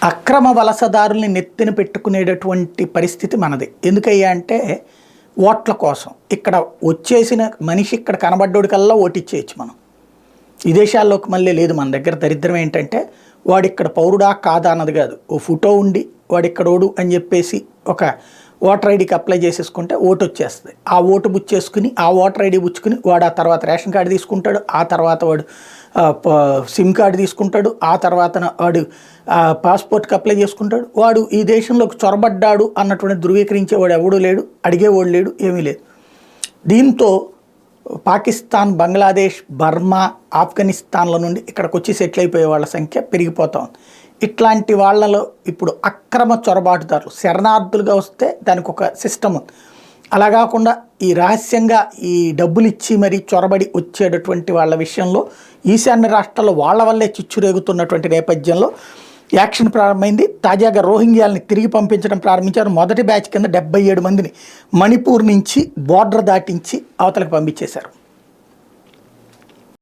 అక్రమ వలసదారుల్ని నెత్తిన పెట్టుకునేటటువంటి పరిస్థితి మనది. ఎందుకయ్యా అంటే ఓట్ల కోసం. ఇక్కడ వచ్చేసిన మనిషి ఇక్కడ కనబడ్డోడికల్లా ఓటిచ్చేయచ్చు మనం. విదేశాల్లోకి మళ్ళీ లేదు. మన దగ్గర దరిద్రం ఏంటంటే వాడిక్కడ పౌరుడా కాదా అన్నది కాదు. ఓ ఫోటో ఉండి వాడిక్కడోడు అని చెప్పేసి ఒక ఓటర్ ఐడికి అప్లై చేసేసుకుంటే ఓటు వచ్చేస్తుంది. ఆ ఓటు బుచ్చేసుకుని ఆ ఓటర్ ఐడి బుచ్చుకుని వాడు ఆ తర్వాత రేషన్ కార్డు తీసుకుంటాడు, ఆ తర్వాత వాడు సిమ్ కార్డు తీసుకుంటాడు, ఆ తర్వాత వాడు పాస్పోర్ట్కి అప్లై చేసుకుంటాడు. వాడు ఈ దేశంలోకి చొరబడ్డాడు అన్నటువంటి ధృవీకరించేవాడు ఎవడూ లేడు, అడిగేవాడు లేడు, ఏమీ లేదు. దీంతో పాకిస్తాన్, బంగ్లాదేశ్, బర్మా, ఆఫ్ఘనిస్తాన్ల నుండి ఇక్కడికి వచ్చి సెటిల్ అయిపోయే వాళ్ళ సంఖ్య పెరిగిపోతూ ఉంది. ఇట్లాంటి వాళ్ళలో ఇప్పుడు అక్రమ చొరబాటుదారులు శరణార్థులుగా వస్తే దానికి ఒక సిస్టమ్ ఉంది. అలా కాకుండా ఈ రహస్యంగా ఈ డబ్బులు ఇచ్చి మరీ చొరబడి వచ్చేటటువంటి వాళ్ళ విషయంలో ఈశాన్య రాష్ట్రాల్లో వాళ్ళ వల్లే చిచ్చురేగుతున్నటువంటి నేపథ్యంలో యాక్షన్ ప్రారంభమైంది. తాజాగా రోహింగ్యాలని తిరిగి పంపించడం ప్రారంభించారు. మొదటి బ్యాచ్ కింద 77 మందిని మణిపూర్ నుంచి బోర్డర్ దాటించి అవతలకు పంపించేశారు.